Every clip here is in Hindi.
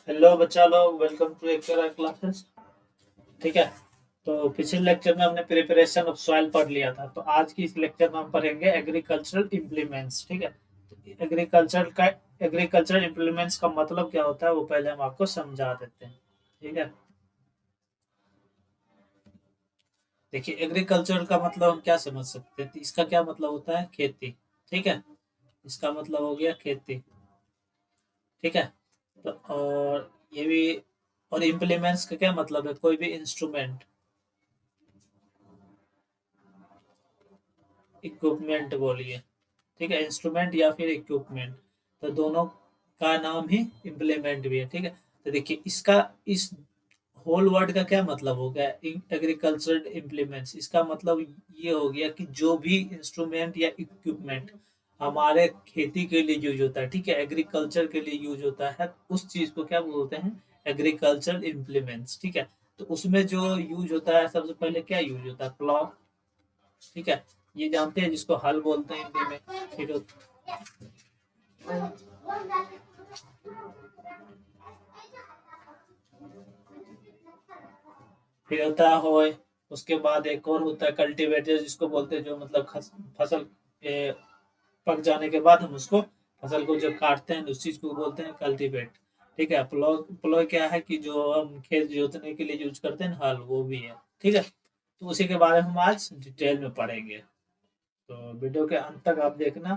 हेलो बच्चा लोग, वेलकम टू एक्चुअल क्लासेस। ठीक है। तो पिछले लेक्चर में हमने प्रिपरेशन ऑफ सॉइल पढ़ लिया था, तो आज की इस लेक्चर में हम पढ़ेंगे एग्रीकल्चरल इम्प्लीमेंट्स। ठीक है। तो एग्रीकल्चरल इम्प्लीमेंट्स का मतलब क्या होता है वो पहले हम आपको समझा देते हैं। ठीक है। देखिए, एग्रीकल्चर का मतलब हम क्या समझ सकते हैं, तो इसका क्या मतलब होता है, खेती। ठीक है। इसका मतलब हो गया खेती। ठीक है। तो और ये भी, और इम्प्लीमेंट्स का क्या मतलब है, कोई भी इंस्ट्रूमेंट, इक्विपमेंट बोलिए। ठीक है, इंस्ट्रूमेंट या फिर इक्विपमेंट, तो दोनों का नाम ही इम्प्लीमेंट भी है। ठीक है। तो देखिए, इसका इस होल वर्ड का क्या मतलब हो गया, एग्रीकल्चर इम्प्लीमेंट्स। इसका मतलब ये हो गया कि जो भी इंस्ट्रूमेंट या इक्विपमेंट हमारे खेती के लिए यूज होता है, ठीक है, एग्रीकल्चर के लिए यूज होता है, उस चीज को क्या बोलते हैं, एग्रीकल्चर इम्प्लीमेंट्स। ठीक है। तो उसमें जो यूज होता है, सबसे पहले क्या यूज होता है, प्लॉ। ठीक है। ये जानते हैं, जिसको हल बोलते हैं हिंदी में। फिर होता है होय। उसके बाद एक और होता है कल्टीवेटर, जिसको बोलते हैं, जो मतलब फसल पक जाने के बाद हम उसको, फसल को जब काटते हैं, उस चीज को बोलते हैं कल्टीवेट। ठीक है। प्लो प्लो क्या है कि जो हम खेत जोतने के लिए यूज करते हैं, हल, वो भी है। ठीक है। तो उसी के बारे में हम आज डिटेल में पढ़ेंगे। तो वीडियो के अंत तक आप देखना।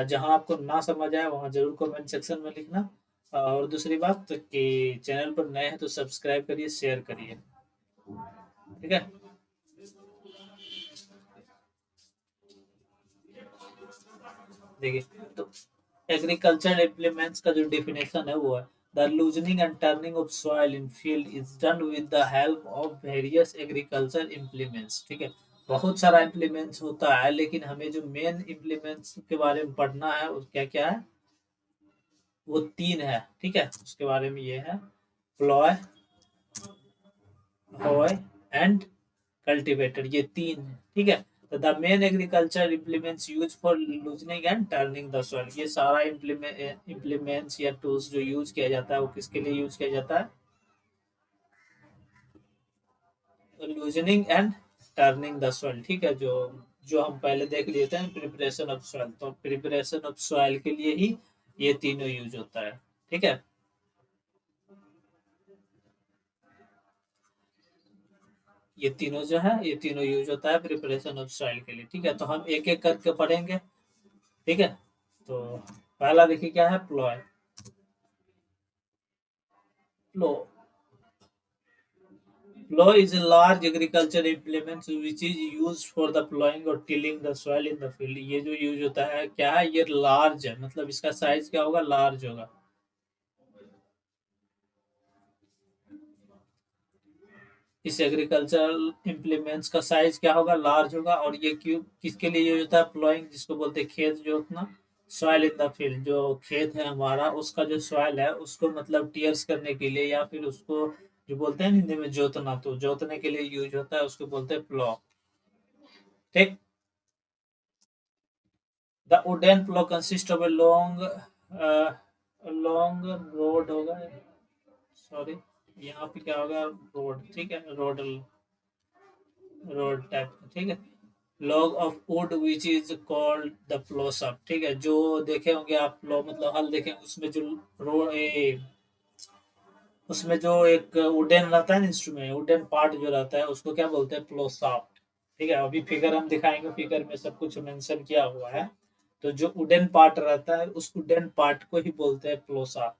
जहां आपको ना समझ आए वहां जरूर कमेंट सेक्शन में लिखना। और दूसरी बात तो कि चैनल पर नए हैं तो सब्सक्राइब करिए, शेयर करिए। ठीक है। देखिए, तो एग्रीकल्चर इम्प्लीमेंट्स का जो डेफिनेशन है वो है, the loosening and turning of soil in field is done with the help of various agriculture implements. ठीक है। बहुत सारा इम्प्लीमेंट्स होता है, लेकिन हमें जो मेन इम्प्लीमेंट्स के बारे में पढ़ना है, वो क्या क्या है, वो तीन है। ठीक है। उसके बारे में ये है, प्लॉय, हॉय एंड कल्टीवेटर, ये तीन है। ठीक है। तो the main agriculture implements use for loosening and turning the soil, ये सारा इम्प्लीमेंट्स या टूल्स जो यूज किया जाता है, वो किसके लिए यूज किया जाता है, loosening and turning the soil. ठीक है। जो जो हम पहले देख लिए थे, प्रिपरेशन ऑफ सॉइल, तो प्रिपरेशन ऑफ सॉइल के लिए ही ये तीनों यूज होता है। ठीक है। ये तीनों जो है, ये तीनों यूज होता है प्रिपरेशन ऑफ सॉइल के लिए। ठीक है। तो हम एक एक करके पढ़ेंगे। ठीक है। तो पहला देखिए क्या है, plough. Plough Plow is a large agriculture implement which is used for the plowing or tilling the soil in the field। ये जो यूज होता है क्या है, ये लार्ज है, मतलब इसका साइज क्या होगा, लार्ज होगा। इस एग्रीकल्चरल इम्प्लीमेंट्स का साइज क्या होगा, लार्ज होगा। और ये क्यों, किसके लिए यूज होता है, प्लॉइंग, जिसको बोलते हैं खेत जोतना, सॉइल इन द फील्ड, जो खेत है हमारा, उसका जो सॉइल है उसको मतलब टीयर्स करने के लिए, या फिर उसको जो बोलते हैं हिंदी में जोतना, तो जोतने के लिए यूज होता है, उसको बोलते हैं प्लॉ। ठीक। The wooden plow consists of a long road होगा, सॉरी, यहाँ पे क्या होगा, रोड। ठीक है, रोड, रोड टाइप। ठीक है। Log of wood which is called the plough shop. ठीक है। जो देखे होंगे आप, प्लो मतलब हल देखे, उसमें जो रोड, उसमें जो एक वुडन रहता है ना, इंस्ट्रूमेंट, वुडन पार्ट जो रहता है, उसको क्या बोलते हैं, प्लो शॉप। ठीक है। अभी फिगर हम दिखाएंगे, फिगर में सब कुछ मेंशन किया हुआ है। तो जो वुडन पार्ट रहता है, उस वुडन पार्ट को ही बोलते हैं ploughshare.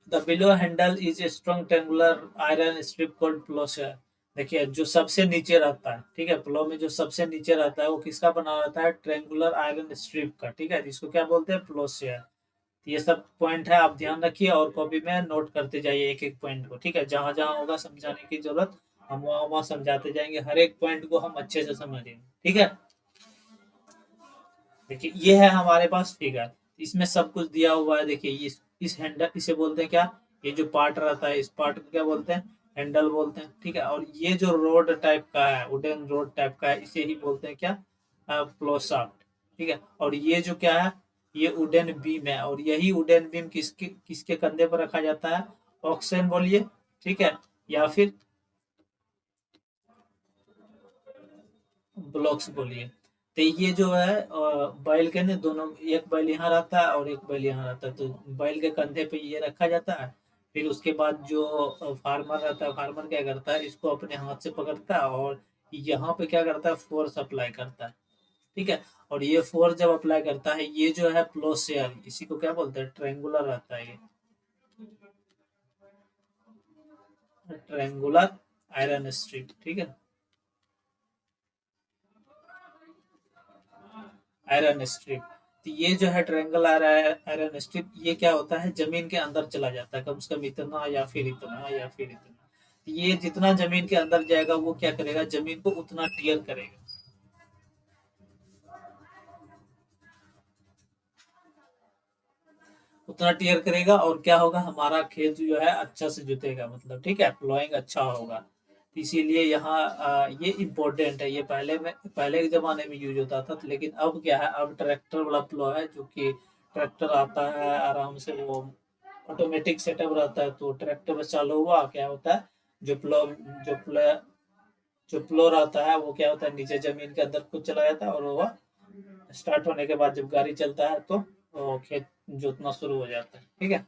The below handle is a strong triangular iron strip called ploughshare. देखिए, जो सबसे नीचे रहता है, ठीक है, प्लो में जो सबसे नीचे रहता है, वो किसका बना रहता है, ट्रेंगुलर आयरन स्ट्रिप का। ठीक है, जिसको क्या बोलते हैं, प्लोशर। ये सब पॉइंट है, आप ध्यान रखिए और कॉपी में नोट करते जाइए एक एक पॉइंट को। ठीक है। जहां जहां होगा समझाने की जरूरत, हम वहां वहां समझाते जाएंगे, हर एक पॉइंट को हम अच्छे से समझेंगे। ठीक है। देखिए, ये है हमारे पास फिगर, इसमें सब कुछ दिया हुआ है। देखिए, इस हैंडल, इसे बोलते हैं क्या, ये जो पार्ट रहता है, इस पार्ट को क्या बोलते हैं, हैंडल बोलते हैं, ठीक है। और ये जो रोड टाइप का है, वुडन रोड टाइप का है, इसे ही बोलते हैं क्या, प्लो शाफ्ट, ठीक है। और ये जो क्या है, ये वुडन बीम है, और यही वुडन बीम किसके किसके कंधे पर रखा जाता है, ऑक्सेन बोलिए, ठीक है, या फिर ब्लॉक्स बोलिए। तो ये जो है बैल के ना दोनों, एक बैल यहाँ रहता है और एक बैल यहाँ रहता है, तो बैल के कंधे पे ये रखा जाता है। फिर उसके बाद जो फार्मर रहता है, फार्मर क्या करता है, इसको अपने हाथ से पकड़ता है और यहाँ पे क्या करता है, फोर्स अप्लाई करता है, ठीक है। और ये फोर्स जब अप्लाई करता है, ये जो है प्लोसियर, इसी को क्या बोलते हैं, ट्रायंगुलर रहता है ये, ट्रायंगुलर आयरन स्ट्रिप, ठीक है, आयरन स्ट्रिप। तो ये जो है ट्रायंगल आयरन स्ट्रिप, ये क्या होता है, जमीन के अंदर चला जाता है, कम से कम इतना या फिर इतना या फिर इतना। तो ये जितना जमीन के अंदर जाएगा वो क्या करेगा, जमीन को उतना टियर करेगा, उतना टियर करेगा, और क्या होगा, हमारा खेत जो है अच्छा से जुतेगा, मतलब ठीक है, प्लॉइंग अच्छा होगा। तो इसीलिए यहाँ ये इम्पोर्टेंट है, ये पहले के जमाने में यूज होता था, लेकिन अब क्या है, अब ट्रैक्टर वाला प्लो है, जो कि ट्रैक्टर आता है आराम से, वो ऑटोमेटिक सेटअप रहता है, तो ट्रैक्टर में चालू हुआ क्या होता है, जो प्लो जो प्लो जो प्लो रहता है वो क्या होता है, नीचे जमीन के अंदर खुद चला जाता है, और वो स्टार्ट होने के बाद जब गाड़ी चलता है तो वो खेत जोतना शुरू हो जाता है, ठीक है।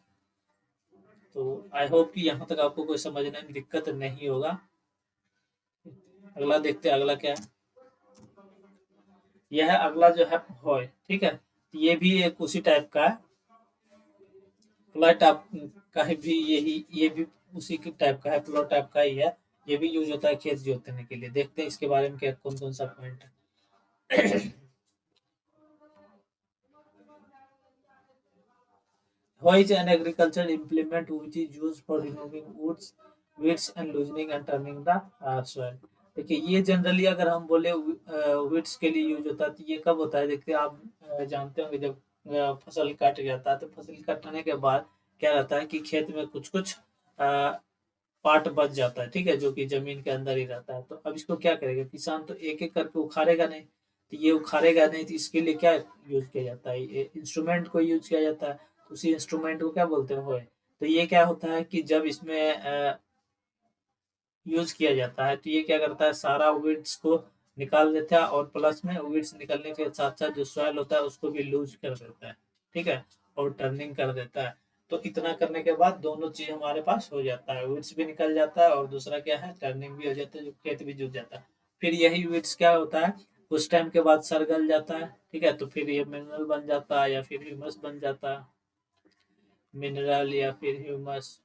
तो आई होप कि यहाँ तक आपको कोई समझने में दिक्कत नहीं होगा। अगला देखते हैं, अगला क्या है, यह है अगला जो है हॉय, ठीक है। ये भी एक उसी टाइप का है, प्लॉट टाइप का है भी, ये भी उसी के टाइप का है, प्लॉट टाइप का ही है। ये भी यूज होता है खेत जोतने के लिए। देखते हैं इसके बारे में क्या कौन कौन सा पॉइंट है। Hoe is an agricultural implement which is used for removing woods, weeds and loosening and turning the soil. देखिए ये जनरली अगर हम बोले वीड्स के लिए यूज होता है, तो ये कब होता है, देखते हैं आप जानते होंगे, जब फसल काट जाता है, तो फसल काटने के बाद क्या रहता है कि खेत में कुछ कुछ पार्ट बच जाता है, ठीक है, जो कि जमीन के अंदर ही रहता है। तो अब इसको क्या करेगा किसान, तो एक एक करके उखाड़ेगा नहीं, तो ये उखाड़ेगा नहीं, तो इसके लिए क्या यूज किया जाता है, ये इंस्ट्रूमेंट को यूज किया जाता है। उसी इंस्ट्रूमेंट को क्या बोलते हैं, होय। तो ये क्या होता है कि जब इसमें यूज किया जाता है, तो ये क्या करता है, सारा वीड्स को निकाल देता है, और प्लस में वीड्स निकलने के साथ साथ जो सॉइल होता है उसको भी लूज कर देता है, ठीक है, और टर्निंग कर देता है। तो इतना करने के बाद दोनों चीज हमारे पास हो जाता है, वीड्स भी निकल जाता है और दूसरा क्या है, टर्निंग भी हो जाता है, जो खेत भी जुत जाता है। फिर यही वीड्स क्या होता है, कुछ टाइम के बाद सरगल जाता है, ठीक है, तो फिर ये मिनरल बन जाता है या फिर ह्यूमस बन जाता है, मिनरल या फिर ह्यूमस,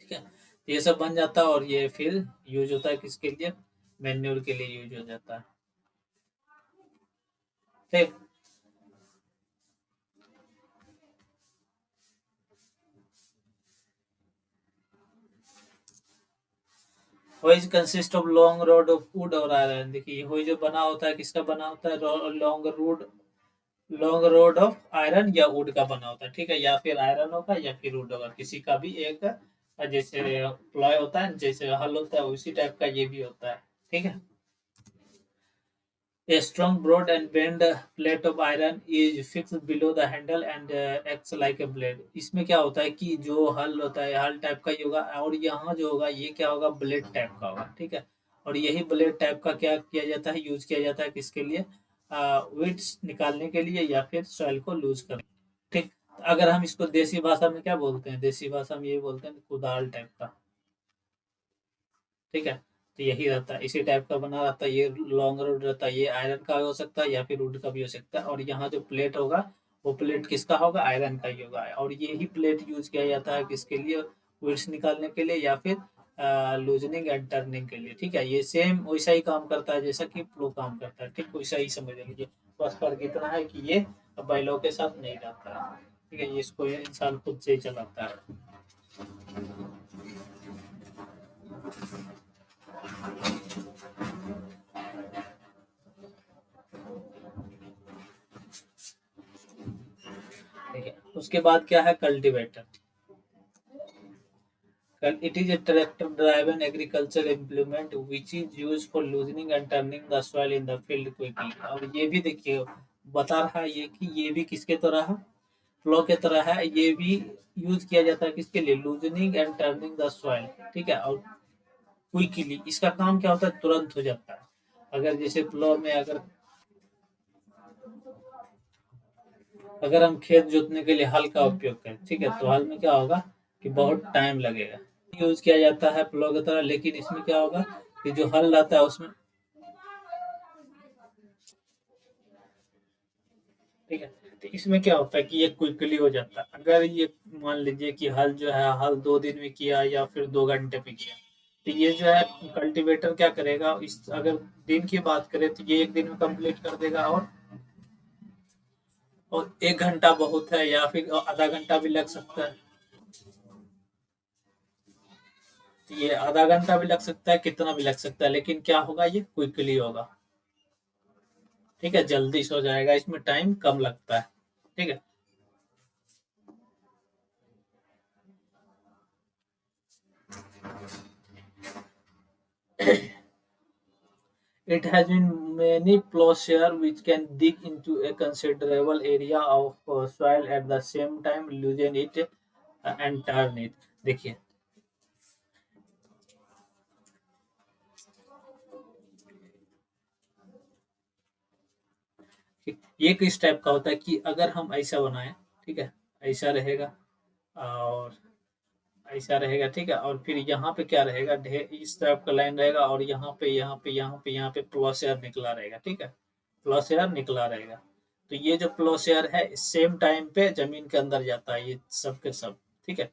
ठीक है। तो ये सब बन जाता है, और ये फिर यूज होता है किसके लिए, मैन्योर के लिए यूज हो जाता है, ठीक। Hoes consist of long rod of wood और आयरन। देखिए होइज जो बना होता है, किसका बना होता है, लॉन्ग रोड ऑफ आयरन या वुड का बना होता है, ठीक है, या फिर आयरन होगा या फिर वुड होगा, किसी का भी एक, जैसे प्लॉय होता है, जैसे हल होता है, उसी टाइप का ये भी होता है, ठीक है। A strong, broad, and bent plate of iron is fixed below the handle and acts like a blade. इसमें क्या होता है कि जो हल होता है, हल टाइप का ही होगा, और यहाँ जो होगा ये क्या होगा, ब्लेड टाइप का होगा, ठीक है। और यही ब्लेड टाइप का क्या किया जाता है, यूज किया जाता है किसके लिए, वीड्स निकालने के लिए या फिर सॉइल को लूज करने, ठीक। अगर हम इसको देसी भाषा में क्या बोलते हैं, देसी भाषा में ये बोलते हैं कुदाल टाइप का, ठीक है। तो यही रहता है, इसी टाइप का बना रहता है, ये लॉन्ग रोड रहता है, ये आयरन का हो सकता है या फिर वुड का भी हो सकता है। और यहाँ जो प्लेट होगा वो प्लेट किसका होगा, आयरन का ही होगा, और यही प्लेट यूज किया जाता है किसके लिए, विड्स निकालने के लिए या फिर लूजनिंग एंड टर्निंग के लिए, ठीक है। ये सेम वैसा ही काम करता है जैसा कि प्लो काम करता है, ठीक, वैसा ही समझ लीजिए। बस फर्क इतना है कि ये बैलों के साथ नहीं रहता है, ठीक है, ये इसको ये इंसान खुद से ही चलाता है। ठीक है, उसके बाद क्या है, cultivator. It is a tractor-driven agriculture implement which is used for loosening and turning the soil in the field quickly. और ये भी देखिए बता रहा है ये कि ये भी किसके तरह है, फ्लो के तरह है। ये भी यूज किया जाता है किसके लिए, loosening and turning the soil, ठीक है। और क्विकली इसका काम क्या होता है, तुरंत हो जाता है। अगर जैसे फ्लो में अगर हम खेत जोतने के लिए हल का उपयोग करें, ठीक है, तो हल में क्या होगा कि बहुत टाइम लगेगा, यूज किया जाता है प्लो की तरह। लेकिन इसमें क्या होगा कि जो हल रहता है उसमें, ठीक है, तो इसमें क्या होता है कि ये क्विकली हो जाता है। अगर ये मान लीजिए कि हल जो है हल 2 दिन में किया या फिर 2 घंटे में किया, तो ये जो है कल्टीवेटर क्या करेगा, इस अगर दिन की बात करें तो ये 1 दिन में कंप्लीट कर देगा। और 1 घंटा बहुत है या फिर आधा घंटा भी लग सकता है, तो ये आधा घंटा भी लग सकता है, कितना भी लग सकता है, लेकिन क्या होगा ये क्विकली होगा, ठीक है, जल्दी से हो जाएगा, इसमें टाइम कम लगता है, ठीक है। It has been many plowshare which can dig into a considerable area of soil at the same time, loosen it and turn it। देखिए ये किस टाइप का होता है कि अगर हम ऐसा बनाए, ठीक है, ऐसा रहेगा और ऐसा रहेगा, ठीक है, और फिर यहाँ पे क्या रहेगा, ढेर इस तरफ का लाइन रहेगा और यहाँ पे यहाँ पे यहाँ पे यहाँ पे प्लॉशेयर निकला रहेगा, ठीक है, प्लॉशेयर निकला रहेगा। तो ये जो प्लॉशेयर है सेम टाइम पे जमीन के अंदर जाता है, ये सब के सब, ठीक है।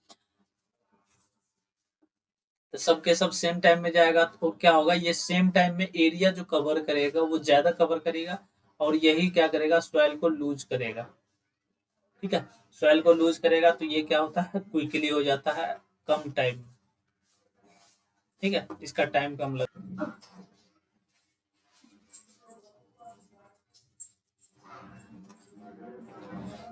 तो सब के सब सेम टाइम में जाएगा तो क्या होगा, ये सेम टाइम में एरिया जो कवर करेगा वो ज्यादा कवर करेगा, और यही क्या करेगा, सॉइल को लूज करेगा, ठीक है। सॉइल को लूज करेगा तो ये क्या होता है, क्विकली हो जाता है, कम टाइम में, ठीक है, इसका टाइम कम लग।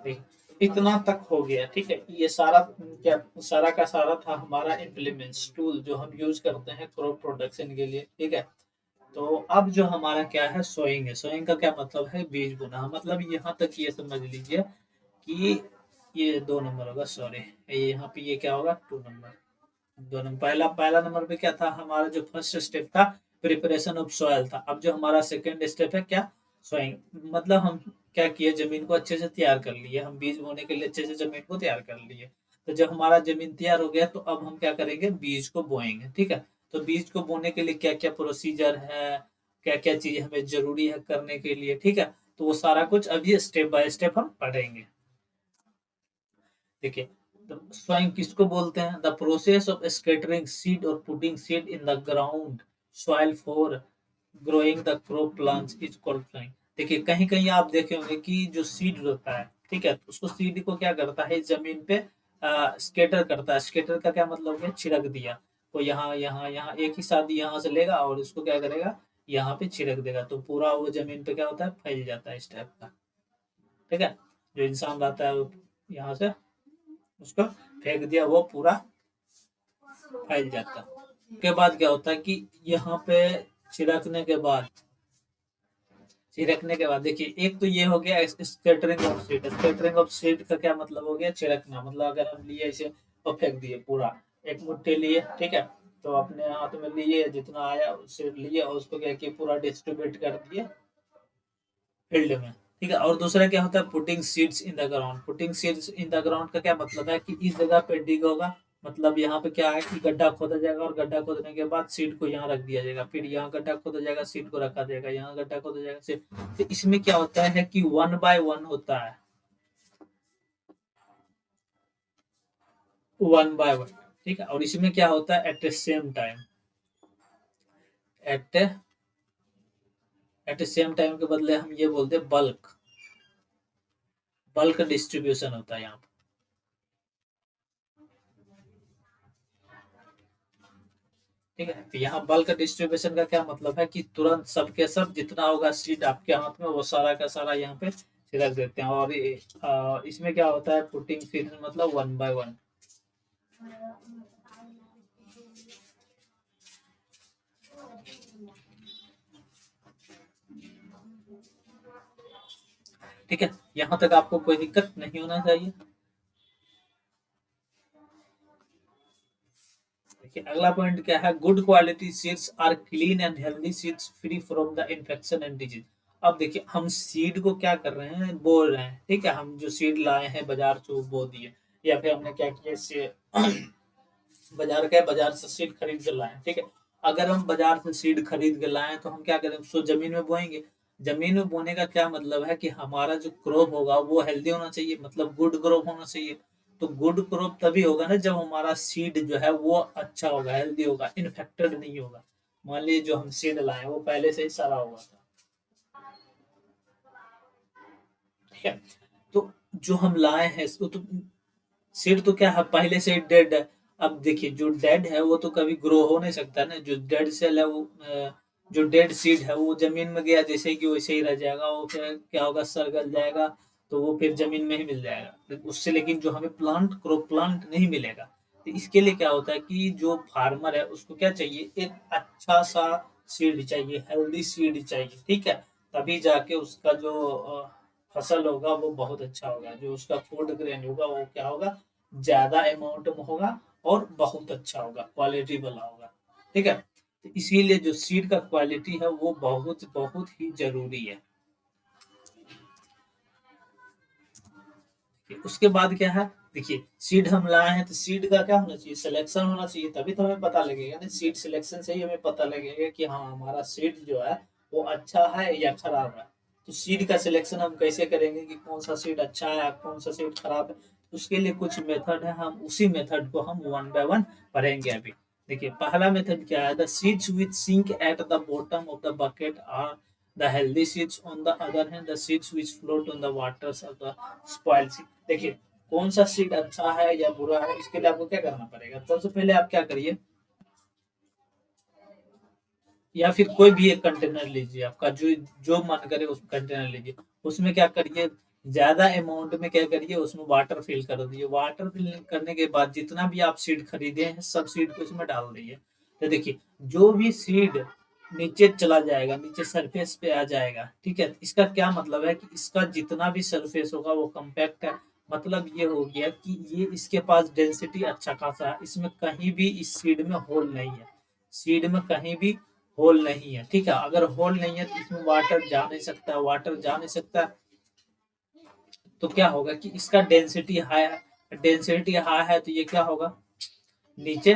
ठीक, इतना तक हो गया, ठीक है। ये सारा क्या, सारा का सारा था हमारा इम्प्लीमेंट्स टूल जो हम यूज करते हैं क्रॉप प्रोडक्शन के लिए, ठीक है। तो अब जो हमारा क्या है, सोइंग है। सोइंग का क्या मतलब है, बीज बोना। मतलब यहाँ तक ये समझ लीजिए कि ये 2 नंबर होगा, सॉरी, यहाँ पे ये क्या होगा, 2 नंबर। 2 नंबर, पहला पहला नंबर पे क्या था हमारा, जो फर्स्ट स्टेप था प्रिपरेशन ऑफ सॉइल था। अब जो हमारा सेकेंड स्टेप है क्या, सोइंग। मतलब हम क्या किए, जमीन को अच्छे से तैयार कर लिए, हम बीज बोने के लिए अच्छे से जमीन को तैयार कर लिए। तो जब हमारा जमीन तैयार हो गया तो अब हम क्या करेंगे, बीज को बोएंगे, ठीक है। तो बीज को बोने के लिए क्या क्या प्रोसीजर है, क्या क्या चीजें हमें जरूरी है करने के लिए, ठीक है। तो वो सारा कुछ अभी स्टेप बाय स्टेप हम पढ़ेंगे। देखिए, तो सॉइंग किसको बोलते हैं, the process of scattering seed or putting seed in the ground soil for growing the crop plants is called sowing. देखिए कहीं कहीं आप देखे होंगे कि जो सीड होता है, ठीक है, तो उसको सीड को क्या करता है, जमीन पे स्केटर करता है। स्केटर का क्या मतलब है, छिड़क दिया। तो यहाँ यहाँ यहाँ एक ही साथ यहाँ से लेगा और उसको क्या करेगा, यहाँ पे छिड़क देगा, तो पूरा वो जमीन पे क्या होता है, फैल जाता है इस टाइप का, ठीक है। जो इंसान रहता है वो यहाँ से उसको फेंक दिया, वो पूरा फैल जाता है। के बाद क्या होता है कि यहाँ पे छिड़कने के बाद, छिड़कने के बाद देखिए, एक तो ये हो गया scattering of seed. Scattering of seed का क्या मतलब हो गया, छिड़कना। मतलब अगर हम लिए ऐसे और फेंक दिए पूरा, एक मुट्ठी लिए, ठीक है, तो अपने हाथ में लिए जितना आया उससे लिए और उसको क्या किया, पूरा डिस्ट्रीब्यूट कर दिए फील्ड में, ठीक है। और दूसरा क्या होता है, putting seeds in the ground. Putting seeds in the ground का क्या मतलब है कि इस जगह पे डिग होगा, मतलब यहाँ पे क्या है कि गड्ढा खोदा जाएगा और गड्ढा खोदने के बाद सीड को यहाँ रख दिया जाएगा, फिर यहाँ गड्ढा खोदा जाएगा, सीड को रखा जाएगा, यहाँ गड्ढा खोदा जाएगा, सीड। तो इसमें क्या होता है कि 1 बाय 1 होता है, 1 बाय 1, ठीक है। और इसमें क्या होता है, at the same time, at at the same time के बदले हम ये बोलते हैं बल्क, बल्क डिस्ट्रीब्यूशन होता है यहाँ पे, ठीक है। तो यहाँ बल्क डिस्ट्रीब्यूशन का क्या मतलब है कि तुरंत सबके सब जितना होगा सीड आपके हाथ में वो सारा का सारा यहाँ पे छिड़क देते हैं। और इसमें क्या होता है, पुटिंग सीड मतलब 1 बाय 1, ठीक है, यहाँ तक आपको कोई दिक्कत नहीं होना चाहिए। देखिए अगला पॉइंट क्या है, good quality seeds are clean and healthy seeds free from the infection and disease. अब देखिए हम सीड को क्या कर रहे हैं, बो रहे हैं, ठीक है, हम जो सीड लाए हैं बाजार से वो बो दिए, या फिर हमने क्या किया इससे बाजार से सीड खरीद कर लाए, ठीक है। अगर हम बाजार से सीड खरीद कर लाए तो हम क्या करें, उसको जमीन में बोएंगे। जमीन में बोने का क्या मतलब है कि हमारा जो क्रॉप होगा वो हेल्दी होना चाहिए, मतलब गुड क्रॉप होना चाहिए। तो गुड क्रॉप तभी होगा ना जब हमारा सीड जो है वो अच्छा होगा, हेल्दी होगा, इन्फेक्टेड नहीं होगा। मान लीजिए जो हम सीड लाए वो पहले से ही सड़ा हुआ था, ठीक है। तो जो हम लाए हैं वो तो सीड तो क्या है पहले से ही डेड है। अब देखिए जो डेड है वो तो कभी ग्रो हो नहीं सकता ना, जो डेड सेल है वो जो डेड सीड है वो जमीन में गया जैसे कि वैसे ही रह जाएगा, वो फिर क्या होगा, सड़ गल जाएगा, तो वो फिर जमीन में ही मिल जाएगा उससे। लेकिन जो हमें प्लांट क्रॉप प्लांट नहीं मिलेगा। तो इसके लिए क्या होता है कि जो फार्मर है उसको क्या चाहिए, एक अच्छा सा सीड चाहिए, हेल्दी सीड चाहिए, ठीक है। तभी जाके उसका जो फसल होगा वो बहुत अच्छा होगा, जो उसका फूड ग्रेन होगा वो क्या होगा, ज्यादा अमाउंट में होगा और बहुत अच्छा होगा, क्वालिटी वाला होगा, ठीक है। तो इसीलिए जो सीड का क्वालिटी है वो बहुत बहुत ही जरूरी है। उसके बाद क्या है, देखिए सीड हम लाए हैं तो सीड का क्या होना चाहिए, सिलेक्शन होना चाहिए, तभी तो हमें पता लगेगा ना, सीड सिलेक्शन से ही हमें पता लगेगा कि हाँ हमारा सीड जो है वो अच्छा है या खराब है। तो सीड का सिलेक्शन हम कैसे करेंगे कि कौन सा सीड अच्छा है कौन सा सीड खराब है, उसके लिए कुछ मेथड है, हम उसी मेथड को हम वन बाय वन पढ़ेंगे अभी। देखिए पहला मेथड क्या है, the seeds which sink at the bottom of the bucket are the healthy seeds, on the other hand the seeds which float on the waters of the spoiled seed। देखिए कौन सा सीड अच्छा है या बुरा है, इसके लिए आपको क्या करना पड़ेगा, सबसे पहले आप क्या करिए, या फिर कोई भी एक कंटेनर लीजिए, आपका जो जो मन करे उस कंटेनर लीजिए, उसमें क्या करिए, ज्यादा अमाउंट में क्या करिए, उसमें वाटर फिल कर दिए। वाटर फिल करने के बाद जितना भी आप सीड खरीदे हैं सब सीड को इसमें डाल दीजिए। तो देखिए जो भी सीड नीचे चला जाएगा, नीचे सरफेस पे आ जाएगा, ठीक है, इसका क्या मतलब है कि इसका जितना भी सरफेस होगा वो कम्पैक्ट है। मतलब ये हो गया कि ये इसके पास डेंसिटी अच्छा खासा है, इसमें कहीं भी इस सीड में होल नहीं है, सीड में कहीं भी होल नहीं है, ठीक है। अगर होल नहीं है तो इसमें वाटर जा नहीं सकता, वाटर जा नहीं सकता, तो क्या होगा कि इसका डेंसिटी हाई है, डेंसिटी हाई है तो ये क्या होगा, नीचे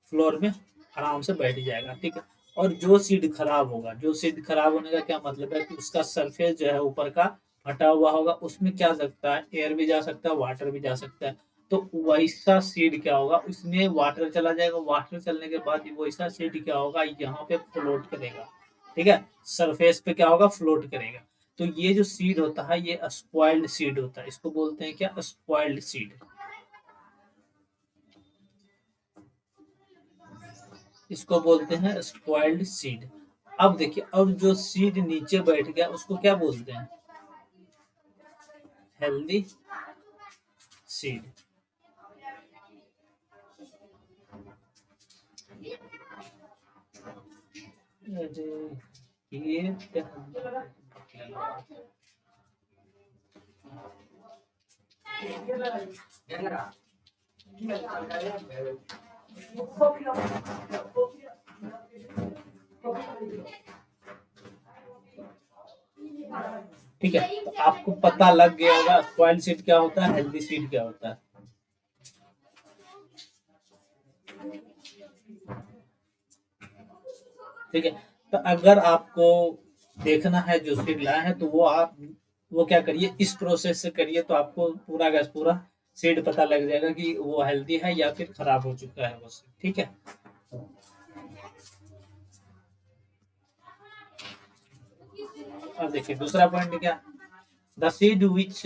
फ्लोर में आराम से बैठ जाएगा, ठीक है। और जो सीड खराब होगा, जो सीड खराब होने का क्या मतलब है कि उसका सरफेस जो है ऊपर का हटा हुआ होगा, उसमें क्या सकता है, एयर भी जा सकता है, वाटर भी जा सकता है। तो वैसा सीड क्या होगा, उसमें वाटर चला जाएगा, वाटर चलने के बाद वैसा सीड क्या होगा, यहाँ पे फ्लोट करेगा, ठीक है, सरफेस पे क्या होगा, फ्लोट करेगा। तो ये जो सीड होता है ये स्पॉइल्ड सीड होता है, इसको बोलते हैं क्या, स्पॉइल्ड सीड, इसको बोलते हैं स्पॉइल्ड सीड। अब देखिए अब जो सीड नीचे बैठ गया उसको क्या बोलते हैं, हेल्दी सीड। ये ठीक है, तो आपको पता लग गया होगा स्पॉइल्ड सीड क्या होता है, हेल्दी सीड क्या होता है। ठीक है, तो अगर आपको देखना है जो सीड लाए हैं तो वो आप वो क्या करिए, इस प्रोसेस से करिए, तो आपको पूरा का पूरा सीड पता लग जाएगा कि वो हेल्दी है या फिर खराब हो चुका है वो सीड, ठीक है। अब देखिए दूसरा पॉइंट क्या, the seed which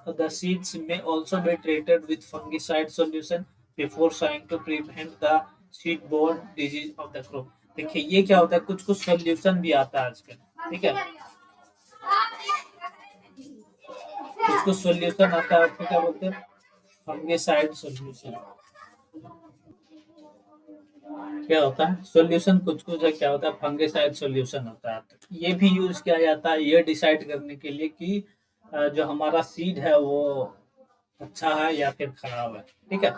the seeds may also be treated with fungicide solution before sowing to prevent the seed-borne disease of the crop। देखिए ये क्या होता है, कुछ कुछ सोल्यूशन भी आता है आजकल, ठीक है, कुछ कुछ सोल्यूशन आता है, उसको क्या बोलते हैं, फंगिसाइड सोल्यूशन। क्या होता है सोल्यूशन, कुछ कुछ है, क्या होता है, फंगिसाइड सोल्यूशन होता है। तो ये भी यूज किया जाता है ये डिसाइड करने के लिए कि जो हमारा सीड है वो अच्छा है या फिर खराब है। ठीक है,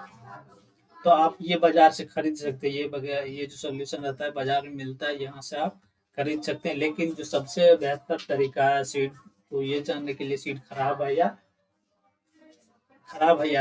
तो आप ये बाजार से खरीद सकते हैं, ये जो सोल्यूशन रहता है बाजार में मिलता है, यहाँ से आप खरीद सकते हैं। लेकिन जो सबसे बेहतर तरीका है सीड को ये जानने के लिए सीड खराब है या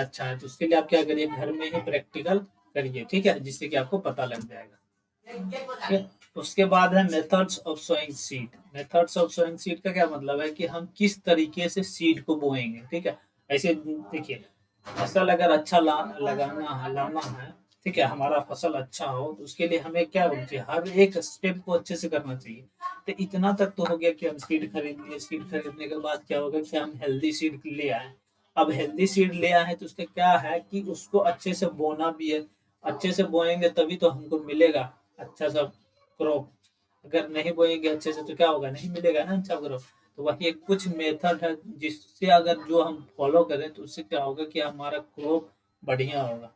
अच्छा है, तो उसके लिए आप क्या करिए, घर में ही प्रैक्टिकल करिए। ठीक है, जिससे कि आपको पता लग जाएगा। ठीक है, उसके बाद है methods of sowing seed. Methods of sowing seed का क्या मतलब है कि हम किस तरीके से सीड को बोएंगे। ठीक है, ऐसे देखिए, फसल अगर अच्छा लाना है, ठीक है, हमारा फसल अच्छा हो, तो उसके लिए हमें क्या होना चाहिए, हर एक स्टेप को अच्छे से करना चाहिए। तो इतना तक तो हो गया कि हम सीड खरीद लिए, सीड खरीदने के बाद क्या होगा कि हम हेल्दी सीड ले आए। अब हेल्दी सीड ले आए तो उसका क्या है कि उसको अच्छे से बोना भी है। अच्छे से बोएंगे तभी तो हमको मिलेगा अच्छा सा क्रॉप। अगर नहीं बोएंगे अच्छे से तो क्या होगा, नहीं मिलेगा ना अच्छा क्रॉप। तो वही एक कुछ मेथड है जिससे अगर जो हम फॉलो करें तो उससे क्या होगा कि हमारा क्रॉप बढ़िया होगा।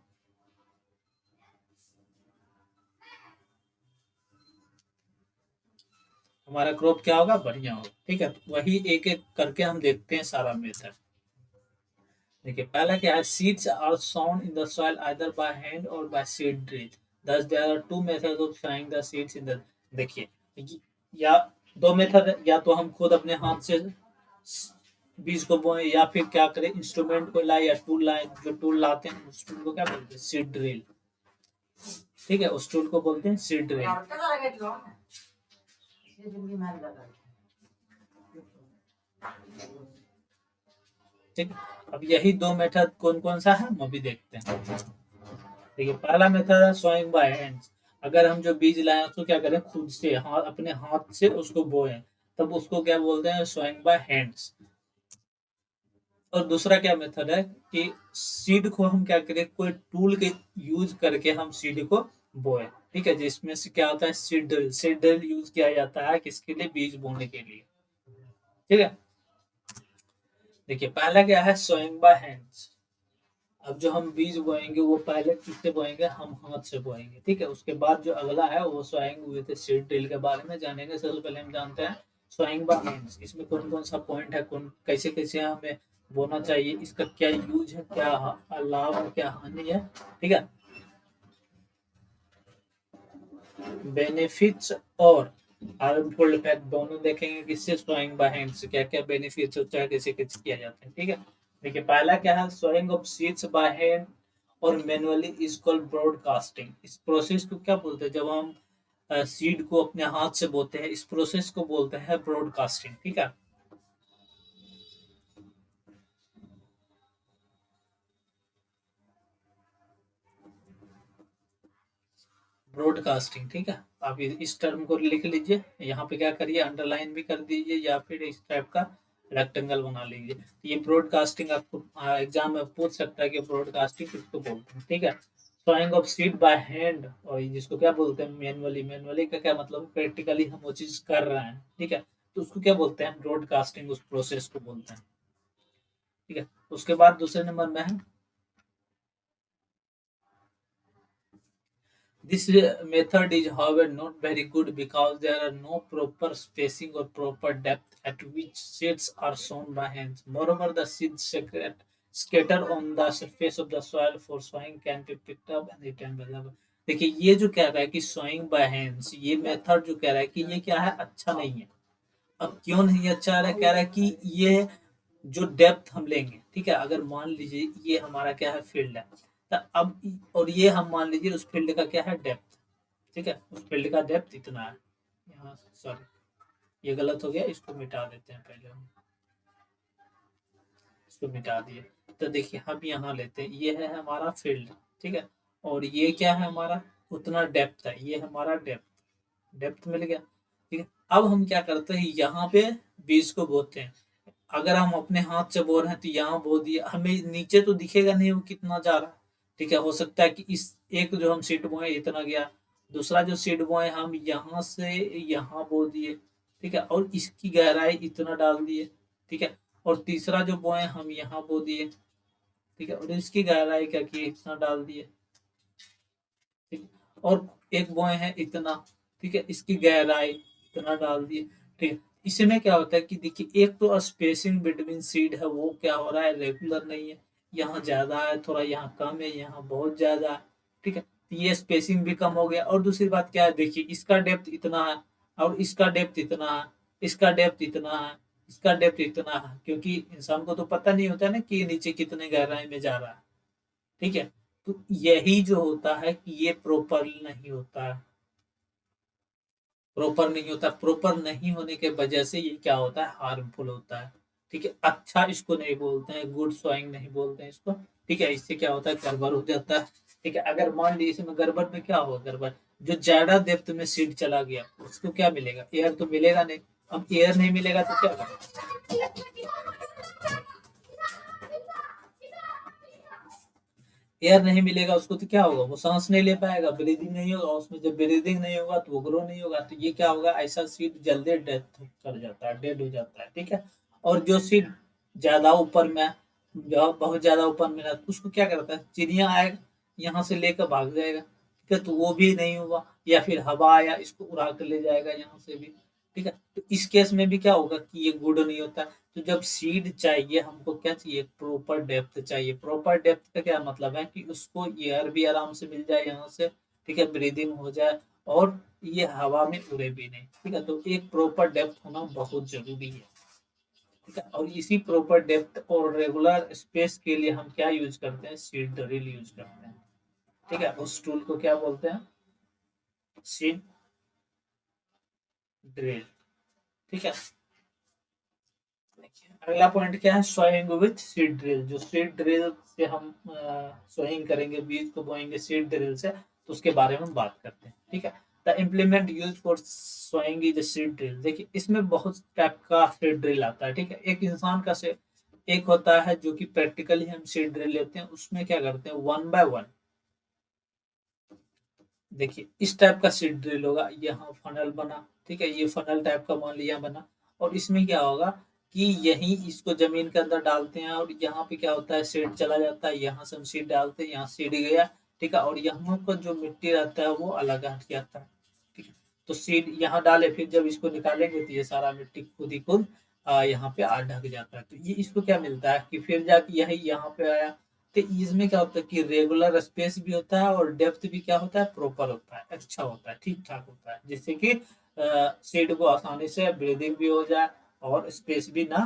हमारा क्रॉप क्या होगा, बढ़िया होगा। ठीक है, तो वही एक एक करके हम देखते हैं सारा मेथड। देखिए, पहला क्या है, seeds are sown in the soil either by hand or by seed drill. thus there are two methods of sowing the seeds in the। देखिए, या दो मेथड है, या तो हम खुद अपने हाथ से बीज को बोए, या फिर क्या करें, इंस्ट्रूमेंट को लाए या टूल लाए। जो टूल लाते हैं उस टूल को क्या बोलते हैं, सीड ड्रिल। ठीक है, उस टूल को बोलते हैं सीड ड्रिल। ठीक, अब यही दो मेथड कौन कौन सा है हम अभी देखते हैं। देखिए, पहला मेथड है सोइंग बाय हैंड्स। अगर हम जो बीज लाए उसको क्या करें, खुद से हाथ, अपने हाथ से उसको बोएं, तब उसको क्या बोलते हैं, सोइंग बाय हैंड्स। और दूसरा क्या मेथड है कि सीड को हम क्या करें, कोई टूल के यूज करके हम सीड को बोए। ठीक है, जिसमें से क्या होता है, सीड ड्रिल यूज किया जाता है किसके लिए, बीज बोने के लिए। ठीक है, देखिए, पहला क्या है, सोइंग बाय हैंड्स। अब जो हम बीज बोएंगे वो पहले किससे बोएंगे, हम हाथ से बोएंगे। ठीक है, उसके बाद जो अगला है वो सोइंग विद सीड ड्रिल के बारे में जानेंगे। सबसे पहले हम जानते हैं सोइंग बाय हैंड्स, इसमें कौन कौन सा पॉइंट है, कौन कैसे कैसे हमें बोना चाहिए, इसका क्या यूज है, क्या लाभ है, क्या हानि है। ठीक है, बेनिफिट्स और हार्मफुल इफेक्ट दोनों देखेंगे किससे, सोइंग बाय हैंड से क्या क्या बेनिफिट्स होता है, कैसे कैसे किया जाता है। ठीक है, देखिए, पहला क्या है, sowing of seeds by hand और मैनुअली इज कॉल्ड ब्रॉडकास्टिंग। इस प्रोसेस को क्या बोलते हैं, जब हम सीड को अपने हाथ से बोते हैं, इस प्रोसेस को बोलते हैं ब्रॉडकास्टिंग। ठीक है, ब्रॉडकास्टिंग। ठीक है, आप इस टर्म को लिख लीजिए, यहाँ पे क्या करिए, अंडरलाइन भी कर दीजिए या फिर इस टाइप का रेक्टेंगल बना लीजिए। ये ब्रॉडकास्टिंग आपको एग्जाम में पूछ सकता है कि ब्रॉडकास्टिंग किसको बोलते हैं। ठीक है, sowing of seed by hand, और जिसको क्या बोलते हैं, मैनुअली। मैनुअली का क्या मतलब, प्रैक्टिकली हम वो चीज कर रहे हैं। ठीक है, तो उसको क्या बोलते हैं, ब्रॉडकास्टिंग, उस प्रोसेस को बोलते हैं। ठीक है, उसके बाद दूसरे नंबर में है, this method is however not very good because there are no proper spacing or proper depth at which seeds are sown by hands. Moreover, the seeds scatter on the surface of the soil for sowing can be picked up and eaten by the। देखिए, ये जो कह रहा है कि सोइंग बाय हैंड्स, ये मेथड जो कह रहा है कि ये क्या है, अच्छा नहीं है। अब क्यों नहीं अच्छा रहा, कह रहा है कि ये जो डेप्थ हम लेंगे, ठीक है, अगर मान लीजिए ये हमारा क्या है, फील्ड है, तो अब और ये हम मान लीजिए उस फील्ड का क्या है, डेप्थ। ठीक है, उस फील्ड का डेप्थ इतना है। यहाँ सॉरी, ये गलत हो गया, इसको मिटा देते हैं पहले हम, इसको मिटा दिए। तो देखिए, हम यहाँ लेते हैं, ये है हमारा फील्ड। ठीक है, और ये क्या है हमारा, उतना डेप्थ है, ये हमारा डेप्थ, डेप्थ मिल गया। ठीक है, अब हम क्या करते हैं, यहाँ पे बीज को बोते हैं। अगर हम अपने हाथ से बो रहे हैं तो यहाँ बो दिया, हमें नीचे तो दिखेगा नहीं वो कितना जा रहा है। ठीक है, हो सकता है कि इस एक जो हम सीड बोए इतना गया, दूसरा जो सीड बोए हम यहाँ से यहाँ बो दिए। ठीक है, और इसकी गहराई इतना डाल दिए। ठीक है, और तीसरा जो बोए हम यहाँ बो दिए। ठीक है, और इसकी गहराई क्या की, इतना डाल दिए। ठीक है, और एक बोए हैं इतना। ठीक है, इसकी गहराई इतना डाल दिए। ठीक है, इसमें क्या होता है कि देखिए, एक तो स्पेसिंग बिटवीन सीड है वो क्या हो रहा है, रेगुलर नहीं है, यहाँ ज्यादा है थोड़ा, यहाँ कम है, यहाँ बहुत ज्यादा है। ठीक है, तो ये स्पेसिंग भी कम हो गया। और दूसरी बात क्या है, देखिए इसका डेप्थ इतना है और इसका डेप्थ इतना है, इसका डेप्थ इतना है, इसका डेप्थ इतना है, क्योंकि इंसान को तो पता नहीं होता ना कि नीचे कितने गहराई में जा रहा है। ठीक है, तो यही जो होता है कि ये प्रॉपर नहीं होता है, प्रॉपर नहीं होता, प्रॉपर नहीं होने के वजह से ये क्या होता है, हार्मफुल होता है। ठीक है, अच्छा इसको नहीं बोलते हैं, गुड सोइंग नहीं बोलते हैं इसको। ठीक है, इससे क्या होता है, गड़बड़ हो जाता है। ठीक है, अगर मान लीजिए इसमें गड़बड़ में क्या होगा, गड़बड़ जो ज्यादा डेप्थ में सीड चला गया उसको क्या मिलेगा, एयर तो मिलेगा नहीं। अब एयर नहीं मिलेगा तो क्या होगा, एयर नहीं मिलेगा उसको तो क्या होगा, वो सांस नहीं ले पाएगा, ब्रीदिंग नहीं होगा उसमें। जब ब्रीदिंग नहीं होगा तो वो ग्रो नहीं होगा, तो ये क्या होगा, ऐसा सीड जल्दी डेथ कर जाता है, डेड हो जाता है। ठीक है, और जो सीड ज्यादा ऊपर में, जो बहुत ज्यादा ऊपर में रहता है, उसको क्या करता है, चिड़िया आएगा यहाँ से लेकर भाग जाएगा। ठीक है, तो वो भी नहीं हुआ, या फिर हवा आया इसको उड़ा कर ले जाएगा यहाँ से भी। ठीक है, तो इस केस में भी क्या होगा कि ये गुड नहीं होता। तो जब सीड चाहिए हमको क्या चाहिए, प्रॉपर डेप्थ चाहिए। प्रॉपर डेप्थ का क्या मतलब है कि उसको एयर भी आराम से मिल जाए यहाँ से। ठीक है, ब्रीदिंग हो जाए और ये हवा में उड़े भी नहीं। ठीक है, तो एक प्रॉपर डेप्थ होना बहुत जरूरी है। ठीक है, और इसी प्रॉपर डेप्थ और रेगुलर स्पेस के लिए हम क्या यूज करते हैं, सीड ड्रिल यूज करते हैं। ठीक है, उस टूल को क्या बोलते हैं, सीड ड्रिल। ठीक है, अगला पॉइंट क्या है, सोइंग विथ सीड ड्रिल। जो सीड ड्रिल से हम सोइंग करेंगे, बीज को बोएंगे सीड ड्रिल से, तो उसके बारे में हम बात करते हैं। ठीक है, the implement use for sowing is seed drill. देखिए इसमें बहुत टाइप का सीड ड्रिल आता है। ठीक है, एक इंसान का से एक होता है जो कि प्रैक्टिकली हम सीड ड्रिल लेते हैं, उसमें क्या करते हैं, वन बाय वन। देखिए इस टाइप का सीड ड्रिल होगा, यहाँ फनल बना। ठीक है, ये फनल टाइप का मान लिया बना, और इसमें क्या होगा कि यही इसको जमीन के अंदर डालते हैं, और यहाँ पे क्या होता है, सीड चला जाता है, यहाँ से हम सीड डालते हैं, यहाँ सीड गया। ठीक है, और यहाँ पर जो मिट्टी रहता है वो अलग हट जाता है। ठीक है, तो सीड यहाँ डाले, फिर जब इसको निकालेंगे तो ये सारा मिट्टी खुद ही खुद यहाँ पे आ ढक जाता है। तो ये इसको क्या मिलता है कि फिर जाके यही यहाँ पे आया। तो इसमें क्या होता है कि रेगुलर स्पेस भी होता है और डेप्थ भी क्या होता है, प्रॉपर होता है, अच्छा होता है, ठीक ठाक होता है, जिससे कि सीड को आसानी से ब्रीदिंग भी हो जाए और स्पेस भी ना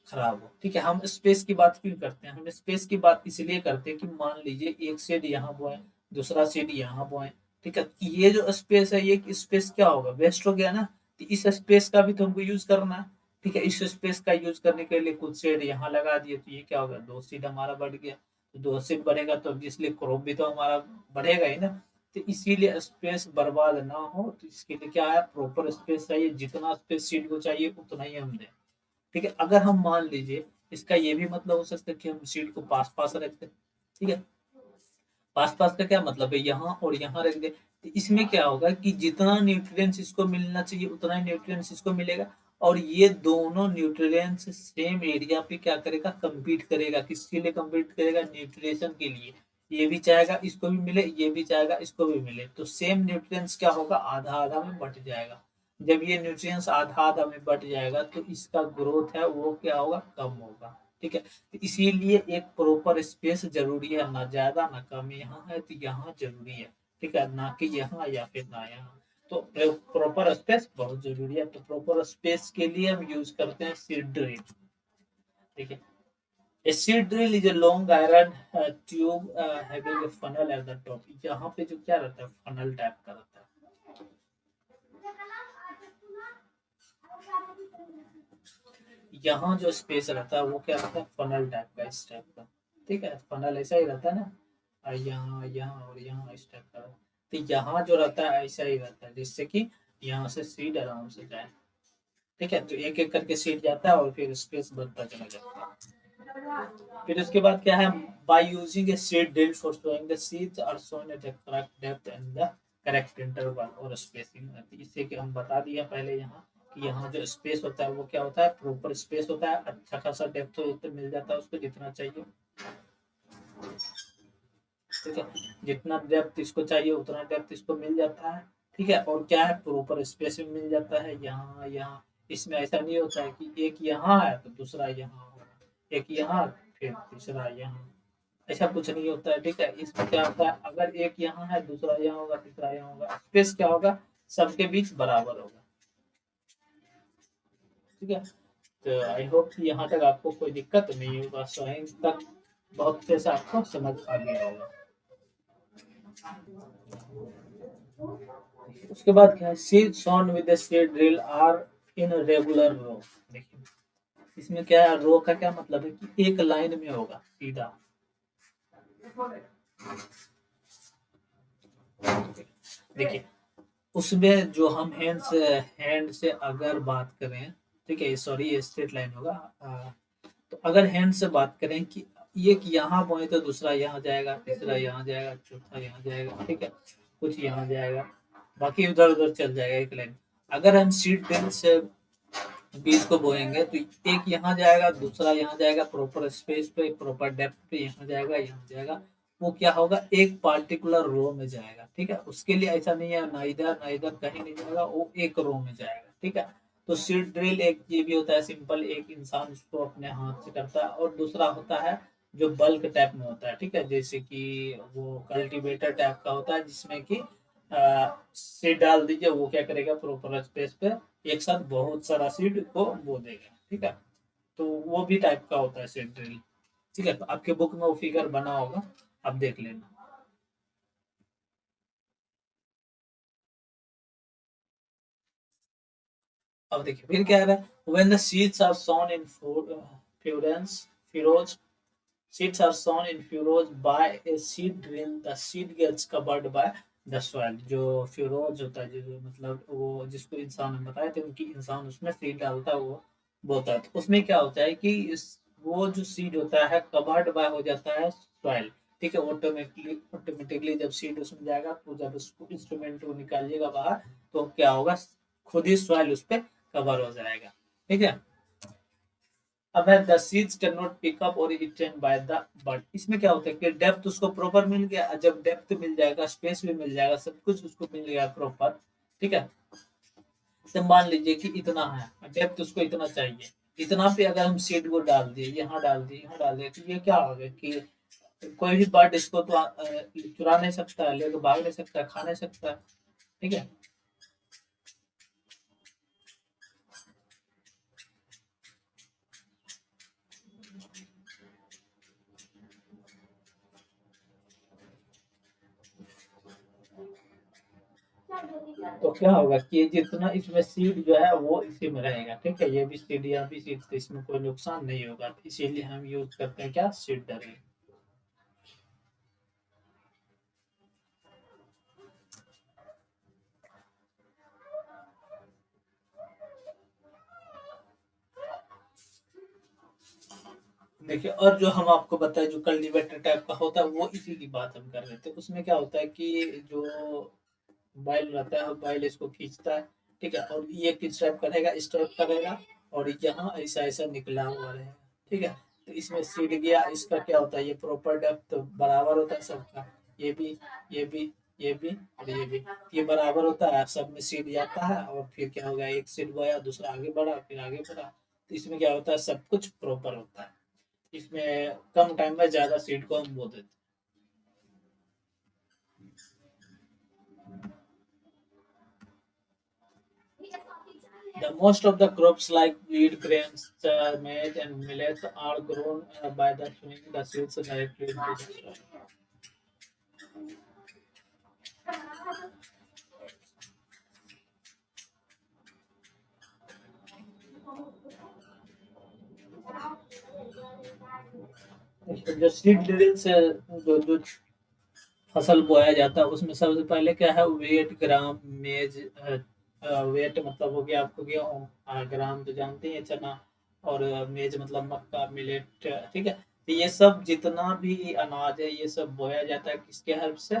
खराब हो। ठीक है, हम स्पेस की बात क्यों करते हैं, हम स्पेस की बात इसलिए करते हैं कि मान लीजिए एक सीड यहाँ बोए, दूसरा सीड यहाँ बोए। ठीक है, ये जो स्पेस है ये स्पेस क्या होगा, वेस्ट हो गया ना। तो इस स्पेस का भी तो हमको यूज करना है। ठीक है, इस स्पेस का यूज करने के लिए कुछ सीड यहाँ लगा दिए, तो ये क्या होगा, दो सीड हमारा बढ़ गया। तो दो सीड बढ़ेगा तो इसलिए क्रॉप भी तो हमारा बढ़ेगा ही ना। तो इसीलिए स्पेस बर्बाद ना हो, तो इसके लिए क्या है, प्रॉपर स्पेस चाहिए, जितना स्पेस सीड को चाहिए उतना ही हम दें। ठीक है, अगर हम मान लीजिए, इसका ये भी मतलब हो सकता है कि हम सीड को पास पास रख दें। ठीक है, पास पास का क्या मतलब है, यहाँ और यहाँ रख दे, तो इसमें क्या होगा कि जितना न्यूट्रिएंट्स इसको मिलना चाहिए उतना ही न्यूट्रिएंट्स इसको मिलेगा। और ये दोनों न्यूट्रिएंट्स सेम एरिया पे क्या करेगा, compete करेगा। किसके लिए compete करेगा, न्यूट्रिशन के लिए। ये भी चाहेगा इसको भी मिले, ये भी चाहेगा इसको भी मिले, तो सेम न्यूट्रिएंट्स क्या होगा, आधा आधा में बट जाएगा। जब ये न्यूट्रिएंट्स आधा आधा में बट जाएगा तो इसका ग्रोथ है वो क्या होगा, कम होगा। ठीक है, तो इसीलिए एक प्रॉपर स्पेस जरूरी है, ना ज्यादा ना कम। यहाँ है तो यहाँ जरूरी है। ठीक है, ना कि यहाँ या फिर ना यहाँ। तो प्रॉपर स्पेस बहुत जरूरी है, तो प्रॉपर स्पेस के लिए हम यूज करते हैं सीड ड्रिल। ठीक है, A seed drill is a long iron tube having a funnel at the top। यहाँ पे जो क्या रहता है, फनल टाइप का रहता है। यहाँ जो स्पेस रहता है वो क्या रहता है, फनल टाइप का, इस टाइप का। ठीक है, फनल ऐसा ही रहता है ना, यहाँ यहाँ और यहाँ इस टाइप का। तो यहाँ जो रहता है ऐसा ही रहता है, जिससे कि यहाँ से सीड आराम से जाए। ठीक है, तो एक एक करके सीड जाता है और फिर स्पेस बढ़ता चला जाता है। फिर उसके बाद क्या है, by using a seed drill for sowing the seeds are sown at the correct depth and the correct interval और स्पेसिंग। इससे कि हम बता दिए पहले यहाँ कि यहाँ जो स्पेस होता है वो क्या होता है, प्रॉपर स्पेस होता है, अच्छा खासा डेप्थ तो मिल जाता है उसको जितना चाहिए। ठीक है, जितना डेप्थ इसको चाहिए उतना डेप्थ इसको मिल जाता है। ठीक है, और क्या है, प्रॉपर स्पेस में मिल जाता है, यहाँ यहाँ इसमें ऐसा नहीं होता है कि एक यहाँ है तो दूसरा यहाँ होगा, एक यहाँ फिर तीसरा यहाँ, ऐसा कुछ नहीं होता है। ठीक है, इसमें क्या होता है, अगर एक यहाँ है दूसरा यहाँ होगा तीसरा यहाँ होगा, स्पेस क्या होगा, सबके बीच बराबर होगा। ठीक है, तो आई होप कि यहाँ तक आपको कोई दिक्कत नहीं होगा, स्वयं तक बहुत अच्छे से आपको समझ आ गया होगा। उसके बाद क्या है, seed sown with the seed drill are in regular row. देखिए इसमें क्या है, रो का क्या मतलब है कि एक लाइन में होगा सीधा। देखिए उसमें जो हम हैंड से अगर बात करें, ठीक है, सॉरी ये स्ट्रेट लाइन होगा। तो अगर हैंड से बात करें कि एक यहाँ बोए तो दूसरा यहाँ जाएगा, तीसरा यहाँ जाएगा, चौथा यहाँ जाएगा, ठीक है, कुछ यहाँ जाएगा, बाकी उधर उधर चल जाएगा एक लाइन। अगर हम सीड ड्रिल से बीज को बोएंगे तो एक यहाँ जाएगा दूसरा यहाँ जाएगा, प्रॉपर स्पेस पे प्रॉपर डेप्थ पे यहाँ जाएगा यहाँ जाएगा, वो क्या होगा एक पार्टिकुलर रो में जाएगा। ठीक है, उसके लिए ऐसा नहीं है ना इधर कहीं नहीं जाएगा, वो एक रो में जाएगा। ठीक है, तो सीड ड्रिल एक ये भी होता है सिंपल, एक इंसान उसको अपने हाथ से करता है, और दूसरा होता है जो बल्क टाइप में होता है। ठीक है, जैसे कि वो कल्टीवेटर टाइप का होता है जिसमें कि सीड डाल दीजिए, वो क्या करेगा प्रॉपर स्पेस पे एक साथ बहुत सारा सीड को बो देगा। ठीक है, तो वो भी टाइप का होता है सीड ड्रिल। ठीक है, तो आपके बुक में वो फिगर बना होगा, आप देख लेना। अब देखिए फिर क्या है, when the seeds are sown in furrows furrows seeds are sown in furrows by a seed drill, the seed gets covered by the soil। जो furrows होता है जो मतलब वो जिसको इंसान हम बताए थे उनकी इंसान उसमें सीड डालता है, वो बोता है, तो उसमें क्या होता है कि इस वो जो सीड होता है कवर्ड बाय हो जाता है सॉइल। ठीक है, ऑटोमेटिकली जब सीड उसमें जाएगा तो जब उसको इंस्ट्रूमेंट को निकालिएगा बाहर तो क्या होगा, खुद ही सॉइल उस पर कवर हो जाएगा। ठीक है, अब है the seeds can not pick up और इटेन बाय द बर्ड। इसमें क्या होता है कि डेप्थ उसको प्रॉपर मिल गया, जब डेप्थ मिल जाएगा स्पेस भी मिल जाएगा, सब कुछ उसको मिल गया प्रॉपर। ठीक है, तो मान लीजिए कि इतना है डेप्थ, उसको इतना चाहिए, इतना पे अगर हम सीड को डाल दिए, यहाँ डाल दिए यहाँ डाल दिए, तो ये क्या होगा कि कोई भी बर्ड इसको तो चुरा नहीं सकता, लेकर भाग नहीं सकता, खा नहीं सकता। ठीक है, तो क्या होगा कि जितना इसमें सीड जो है वो इसी में रहेगा। ठीक है, ये भी सीड या भी सीड, तो इसमें कोई नुकसान नहीं होगा, इसीलिए हम यूज करते हैं क्या, सीड ड्रिल। देखिए और जो हम आपको बताए जो कल्टीवेटर टाइप का होता है वो इसी की बात हम कर रहे थे। उसमें क्या होता है कि जो बैल रहता है, बैल इसको खींचता है। ठीक है, और ये किस टाइप करेगा, इस टाइप करेगा, और यहाँ ऐसा ऐसा निकला हुआ रहेगा। ठीक है, तो इसमें सीड गया, इसका क्या होता है, ये प्रॉपर डेप्थ बराबर होता है सबका, ये भी ये भी ये भी और ये भी, ये बराबर होता है, सब में सीड जाता है, और फिर क्या हो गया, एक सीड गया दूसरा आगे बढ़ा फिर आगे बढ़ा, तो इसमें क्या होता है सब कुछ प्रॉपर होता है। इसमें कम टाइम में ज्यादा सीड को हम बो देते हैं। The most of the crops like wheat, grains, maize, and millets are grown by the sowing the seeds directly into the soil. जो सीड ड्रिल से जो फसल बोया जाता है उसमें सबसे पहले क्या है, वेट ग्राम मेज, वेट मतलब हो गया आपको गेहूँ, ग्राम तो जानते हैं चना, और मेज मतलब मक्का मिलेट। ठीक है, तो ये सब जितना भी अनाज है ये सब बोया जाता है किसके हेल्प से,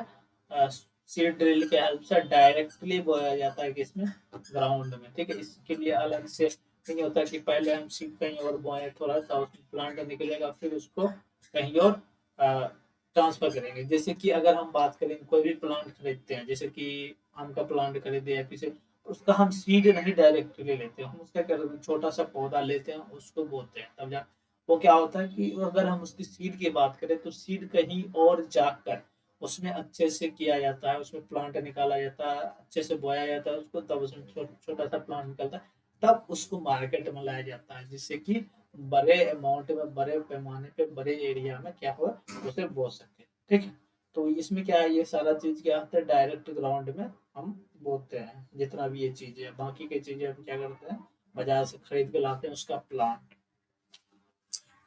सीड ड्रिल के हेल्प से डायरेक्टली बोया जाता है किसमें, ग्राउंड में। ठीक है, इसके लिए अलग से नहीं होता कि पहले हम सीड कहीं और बोए, थोड़ा सा उसमें प्लांट निकलेगा फिर उसको कहीं और ट्रांसफर करेंगे। जैसे कि अगर हम बात करें कोई भी प्लांट खरीदते हैं, जैसे कि आम का प्लांट खरीदे या किसी, उसका हम सीड नहीं डायरेक्टली लेते हैं, हम उसका क्या करते हैं, छोटा सा पौधा लेते हैं, उसको बोते हैं, तब जा वो क्या होता है कि अगर हम उसकी सीड की बात करें तो सीड कहीं और जाकर उसमें अच्छे से किया जाता है, उसमें प्लांट निकाला जाता है, अच्छे से बोया जाता है उसको, तब उसमें छोटा सा प्लांट निकलता है, तब उसको मार्केट में लाया जाता है, जिससे कि बड़े अमाउंट में, बड़े पैमाने पे, बड़े एरिया में क्या हो उसे बो सके। ठीक है, तो इसमें क्या है, ये सारा चीज क्या होता है, डायरेक्ट ग्राउंड में हम बोते हैं जितना भी ये चीजें है, बाकी की चीजें हम क्या करते हैं, बाजार से खरीद के लाते हैं उसका प्लांट।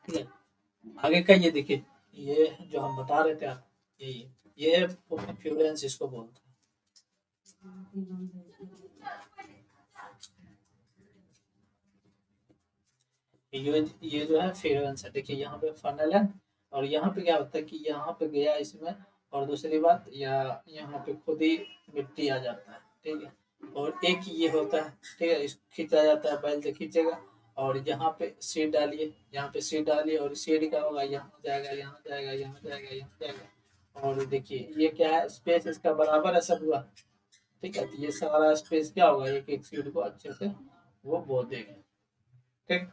ठीक है, आगे का ये देखिए, ये जो हम बता रहे थे आप, ये फ्यूरेंस इसको बोलते हैं। ये जो है फ्यूरेंस है, देखिए यहाँ पे फनल है, और यहाँ पे क्या होता है कि यहाँ पे गया इसमें, और दूसरी बात यहाँ पे खुद ही मिट्टी आ जाता है। ठीक है, और एक ये होता है, ठीक है, इस खींचा जाता है, बैल से खींचेगा, और यहाँ पे सीड डालिए, यहाँ पे सीड डालिए, और सीड का होगा, यहाँ जाएगा, यहाँ जाएगा, यहाँ जाएगा, यहाँ जाएगा, और देखिए ये क्या है, स्पेस इसका बराबर है सब हुआ। ठीक है, तो ये सारा स्पेस क्या होगा, एक एक सीड को अच्छे से वो बो देगा। ठीक,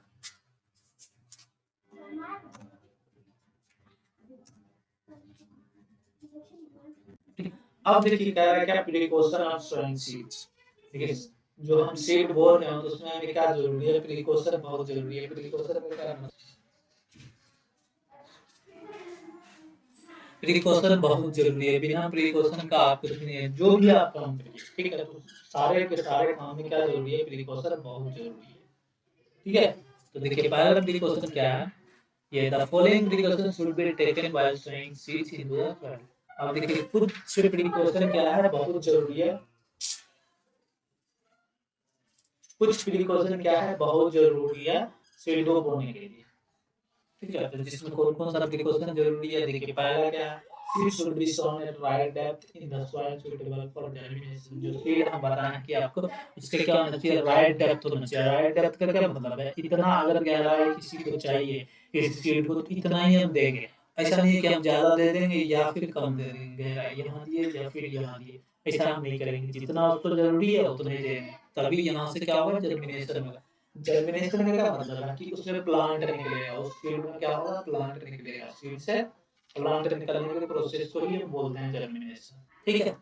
अब देखिए कह रहा है क्या, प्रिकॉशन ऑफ सोइंग सीड्स। देखिए जो हम सीड बो रहे हैं तो उसमें हमें क्या जरूरी है, प्रिकॉशन बहुत जरूरी है। प्रिकॉशन का क्या मतलब, प्रिकॉशन बहुत जरूरी है, बिना प्रिकॉशन का आप कुछ नहीं है, जो भी आप काम करिए। ठीक है, तो सारे के सारे काम में क्या जरूरी है, प्रिकॉशन बहुत जरूरी है। ठीक है, तो देखिए पहला प्रिकॉशन क्या है, ये the following precaution should be taken while sowing seeds in the soil. अब देखिए कुछ प्रिकॉशन क्या है, बहुत जरूरी है, कुछ प्रिकॉशन क्या है, बहुत जरूरी है सीड को बोने के लिए। ठीक है, तो जिसमें कौन कौन सा प्रिकॉशन जरूरी है, देखिए पहला क्या है, seed should be sown at right depth in the soil suitable for germination. जो सीड हम बताएं कि आपको उसके क्या होना चाहिए, राइट डेप्थ होना चाहिए। राइट डेप्थ का क्या मतलब है, इतना अगर गहराई किसी को चाहिए, किसी सीड को, तो इतना ही हम देंगे। ऐसा नहीं है कि हम ज्यादा दे देंगे या फिर कम दे देंगे, गहराई यहाँ दिए या फिर यहाँ दिए, ऐसा हम नहीं करेंगे, जितना उसको जरूरी है उतना ही देंगे, तभी यहाँ से क्या होगा, जर्मिनेशन होगा। जर्मिनेशन का क्या मतलब है कि उसमें प्लांट निकलेगा, उस सीड में क्या होगा, प्लांट निकलेगा, सीड से प्लांट निकलने के प्रोसेस को ही हम बोलते हैं जर्मिनेशन। ठीक है,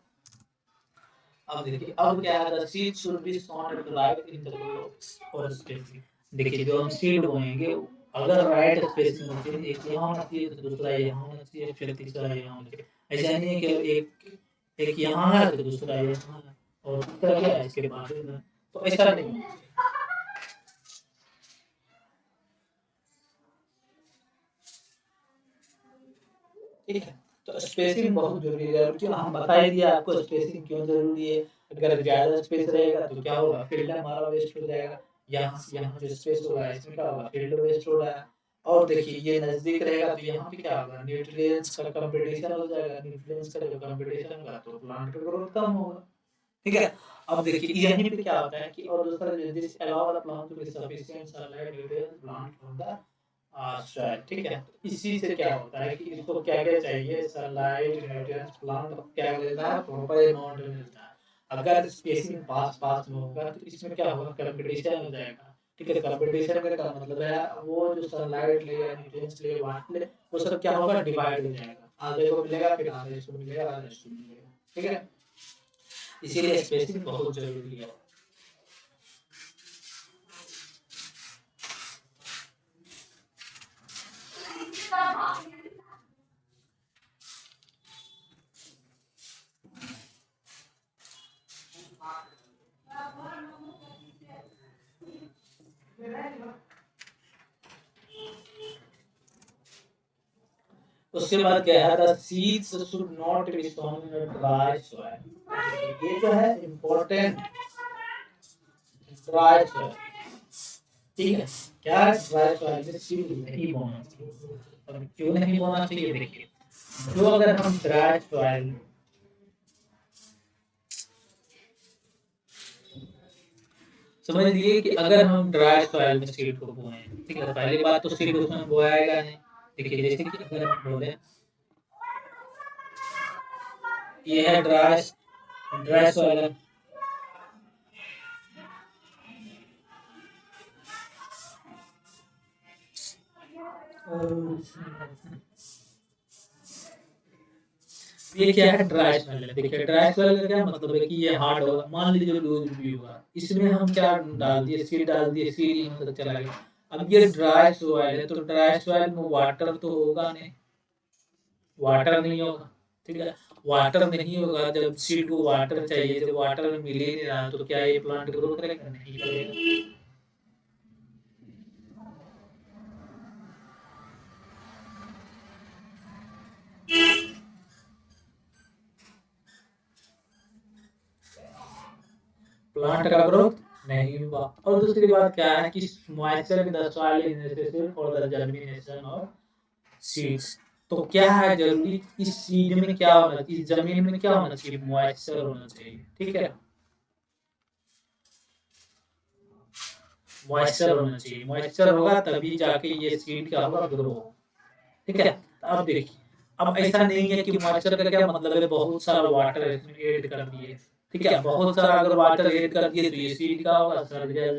अब देखिए अब क्या है, the seed should be sown at the right intervals for spacing. देखिए जो हम सीड बोएंगे, अगर राइट स्पेसिंग होनी चाहिए, एक यहाँ होना चाहिए तो दूसरा यहाँ होना चाहिए, फिर तीसरा यहाँ होना चाहिए। ऐसा नहीं है कि एक एक यहाँ है तो दूसरा यहाँ है, और तीसरा क्या है इसके बाद है, तो ऐसा नहीं होना चाहिए। ठीक है, तो स्पेसिंग बहुत जरूरी है, और जो हम बता ही दिया आपको स्पेसिंग क्यों जरूरी है। अगर ज्यादा स्पेस रहेगा तो क्या होगा, फील्ड हमारा वेस्ट हो जाएगा, यहाँ से यहाँ जो स्पेस होगा इसमें क्या होगा, फील्ड वेस्ट हो रहा है। और देखिए ये नजदीक रहेगा तो यहाँ पे क्या होगा, न्यूट्रिएंट्स का कंपटीशन हो जाएगा, न्यूट्रिएंट्स का जो कंपटीशन होगा तो प्लांट का ग्रोथ कम होगा। ठीक है, अब देखिए यहीं पे क्या होता है कि, और दूसरा this allow the plant to be sufficient sunlight nutrients plant from the अच्छा ठीक है, तो इसी से क्या होता है कि इसको क्या क्या चाहिए, सनलाइट न्यूट्रिएंट्स प्लांट क्या मिलता है, प्रॉपर अमाउंट में मिलता है। अगर स्पेसिंग पास पास में होगा तो इसमें क्या होगा, कंपटीशन हो जाएगा। ठीक है, कंपटीशन का क्या मतलब है, वो जो सनलाइट ले या न्यूट्रिएंट्स ले वाट ले, वो सब क्या होगा, डिवाइड हो जाएगा, आधे को मिलेगा, फिर आधे इसको मिलेगा, आधे इसको मिलेगा। ठीक है, इसीलिए स्पेसिंग बहुत जरूरी है। उसके बाद क्या है, the seeds should not be sown in dry soil. ये जो है इम्पोर्टेंट, ड्राई सॉइल। ठीक है, क्या ड्राई सॉइल में सीड नहीं बोना चाहिए। और क्यों नहीं बोना चाहिए, देखिए जो अगर हम ड्राई सॉइल, समझ लीजिए कि अगर हम ड्राई सॉइल में सीड को बोए, ठीक है, पहली बात तो सीड उसमें बोएगा नहीं। देखिए जैसे कि अगर हम बोले ये है ड्राई ड्राई सॉइल है, ये क्या है, ड्राई स्वेल है। देखिए ड्राई स्वेल का क्या मतलब है कि ये हार्ड होगा, मान लीजिए लूज भी होगा, इसमें हम क्या डाल दिए, सीड डाल दिए, सीड यहाँ तक चला गया। अब ये ड्राई सॉइल है, तो ड्राई सॉइल में वाटर तो होगा नहीं, वाटर नहीं होगा, ठीक है। वाटर नहीं होगा, जब सीड को वाटर चाहिए, जब वाटर मिल ही नहीं रहा, तो क्या ये प्लांट ग्रो करेगा? नहीं करेगा। प्लांट का ग्रोथ नहीं हुआ। और दूसरी बात क्या है कि moisture in the soil is necessary for the germination of seeds. तो क्या है जरूरी, इस सीड में क्या होना चाहिए, इस जमीन में क्या होना चाहिए, मॉइस्चर होना चाहिए, ठीक है। मॉइस्चर होना चाहिए, मॉइस्चर होगा तभी जाके ये सीड क्या होगा, ग्रो, ठीक है। अब देखिए, अब ऐसा नहीं है कि मॉइस्चर का क्या मतलब है बहुत सारा वाटर इसमें ऐड कर दिए, ठीक है। बहुत सारा अगर वाटर ऐड कर दिए तो ये सीड का होगा, सड़ गल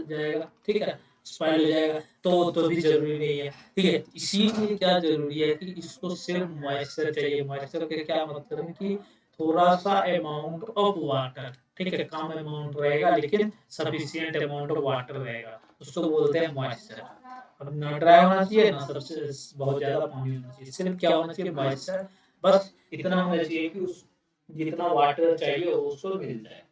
जाएगा, ठीक है, स्पॉइल हो जाएगा। तो भी जरूरी नहीं है, ठीक है। इसीलिए क्या जरूरी है कि इसको सिर्फ मॉइस्चर चाहिए। मॉइस्चर का क्या मतलब है कि थोड़ा सा अमाउंट ऑफ वाटर, ठीक है, कम अमाउंट रहेगा लेकिन सफिशिएंट अमाउंट ऑफ वाटर रहेगा, उसको बोलते हैं मॉइस्चर। अब ना ड्राई होना चाहिए, ना सबसे बहुत ज्यादा पानी होना चाहिए, सिर्फ क्या होना चाहिए, मॉइस्चर। बस इतना होना चाहिए कि उस जितना वाटर चाहिए उसको मिल जाए,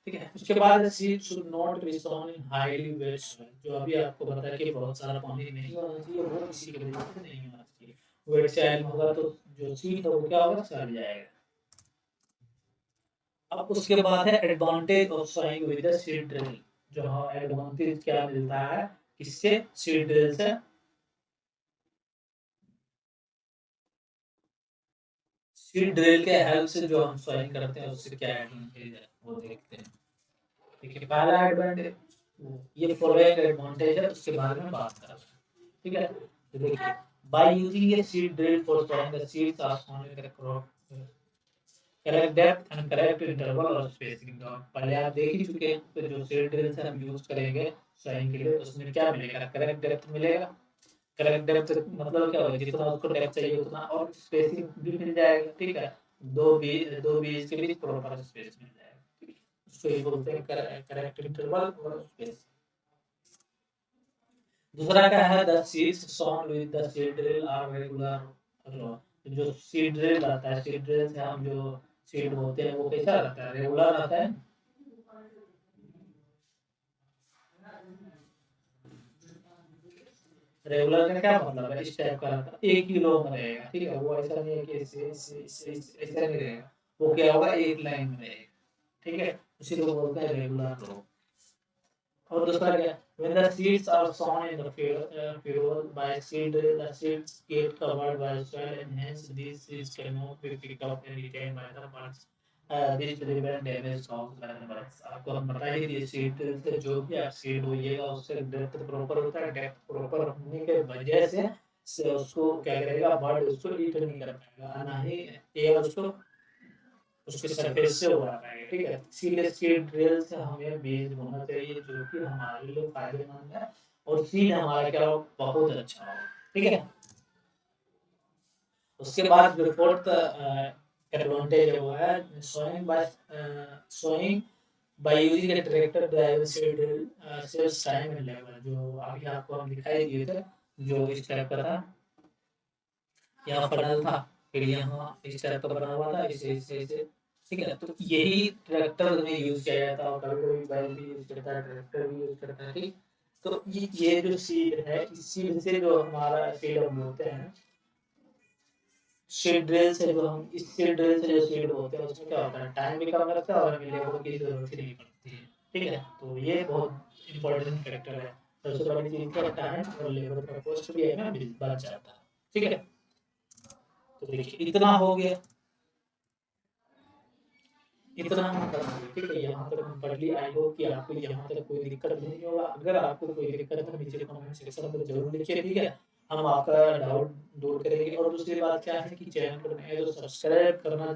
ठीक है। उसके बाद seed should not be sown in highly wet soil, जो अभी आपको बताया कि बहुत सारा पानी नहीं होना चाहिए, वो किसी के वजह से नहीं होना चाहिए। वेट सॉइल होगा तो जो सीड है वो क्या होगा, सड़ जाएगा। अब उसके बाद है advantage of sowing with the seed drill. जो एडवांटेज क्या मिलता है किससे, सीड ड्रिल से। सीड ड्रिल के हेल्प से जो हम सोइंग करते हैं उससे क्या एडवांटेज है वो देखते हैं। देखिए पहला एडवांटेज, ये फॉलोइंग एडवांटेज है, उसके बारे में बात कर रहे हैं, ठीक है। तो देखिए, by using a seed drill for sowing the seeds are sown with the crop correct depth and correct interval और स्पेसिंग। तो पहले आप देख ही चुके हैं, तो जो सीड ड्रिल से हम यूज करेंगे सोइंग के लिए, तो उसमें क्या मिलेगा, करेक्ट डेप्थ मिलेगा। करेक्ट डेप्थ मतलब क्या होगा, जितना उसको डेप्थ चाहिए उतना, और स्पेसिंग भी मिल जाएगा, ठीक है। दो बीज के बीच प्रॉपर स्पेस मिल जाएगा, ठीक है? उसको ये बोलते हैं करेक्ट इंटरवल और स्पेस। दूसरा क्या है, the seeds sown with the seed drill are regular row. जो सीड ड्रिल आता है, सीड ड्रिल से हम जो सीड बोते हैं वो कैसा रहता है, रेगुलर रहता है। रेगुलर का क्या मतलब है, इस टाइप का रहता है, एक ही रो में रहेगा, ठीक है। वो ऐसा नहीं है कि ऐसा नहीं रहेगा, वो क्या होगा, एक लाइन में रहेगा, ठीक है। उसी को बोलते हैं रेगुलर रो। और दूसरा क्या, when the seeds are sown in the field by seed drill, the seeds get covered by soil and hence these seeds cannot be picked up and retained by the birds. This prevent damage caused by the birds। आपको हम बता ही दिए, सीड ड्रिल से जो भी आप सीड होइएगा उससे डेप्थ प्रॉपर होता है, डेप्थ प्रॉपर होने के वजह से उसको क्या करेगा, बर्ड उसको ईट नहीं कर पाएगा, ना ही एयर उसको उसके सरफेस से हो रहा है, ठीक है। इसीलिए सीड ड्रिल से हमें बीज बोना चाहिए जो कि हमारे लिए फायदेमंद है, और सीड हमारा क्या हो, बहुत अच्छा हो, ठीक है। उसके बाद जो फोर्थ एडवांटेज है वो है sowing by using a tractor drive seed drill saves time and labour. जो अभी आपको हम दिखाई दिए थे, जो इस टाइप का था, यहाँ फनल था, फिर यहाँ इस टाइप का बना हुआ था, इसे इसे इसे, ठीक है। तो यही ट्रैक्टर में यूज किया जाता है, और कभी कभी बैल भी यूज करता है, ट्रैक्टर भी यूज करता है, ठीक। तो ये जो सीड है, इस सीड से जो हमारा सीड हम बोते हैं, सीड ड्रिल से जो हम इस सीड ड्रिल से जो सीड बोते हैं उसमें क्या होता है, टाइम भी कम लगता है और हमें लेबर की जरूरत ही नहीं पड़ती है, ठीक है। तो ये बहुत इंपॉर्टेंट फैक्टर है। सबसे बड़ी चीज क्या, टाइम और लेबर का कॉस्ट भी हमें बच जाता है, ठीक है। तो देखिए इतना हो गया, इतना हम कर लेंगे, ठीक है। यहाँ तक हम पढ़ लिए, आई होप कि आपको यहाँ तक कोई दिक्कत नहीं होगा। अगर आपको कोई दिक्कत है तो नीचे कमेंट सेक्शन में जरूर लिखिए, ठीक है। हम आपका डाउट दूर करेंगे। और दूसरी बात क्या है कि चैनल पर नए तो सब्सक्राइब करना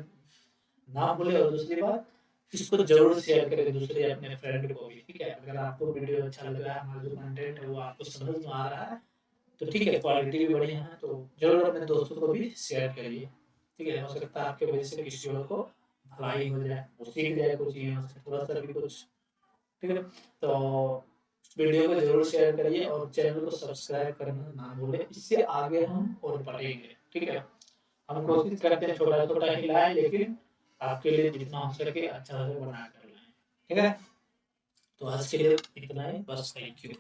ना भूले। और दूसरी बात इसको जरूर शेयर करें दूसरे अपने फ्रेंड को भी, ठीक है। अगर आपको वीडियो अच्छा लग रहा है, हमारा जो कंटेंट है वो आपको समझ में आ रहा है तो ठीक है, क्वालिटी भी बढ़िया है, तो जरूर अपने दोस्तों को भी शेयर करिए, ठीक है। हो सकता है आपके वजह से किसी और को भलाई हो जाए, वो सीख जाए कुछ चीज़ों से, थोड़ा सा भी कुछ, ठीक है। तो वीडियो को जरूर शेयर करिए और चैनल को सब्सक्राइब करना ना भूलें, इससे आगे हम और बढ़ेंगे, ठीक है। हम कोशिश करते हैं छोटा छोटा ही लाएं, लेकिन आपके लिए जितना हो सके अच्छा से बना कर लाएं, ठीक है। तो आज के लिए इतना ही बस, थैंक यू।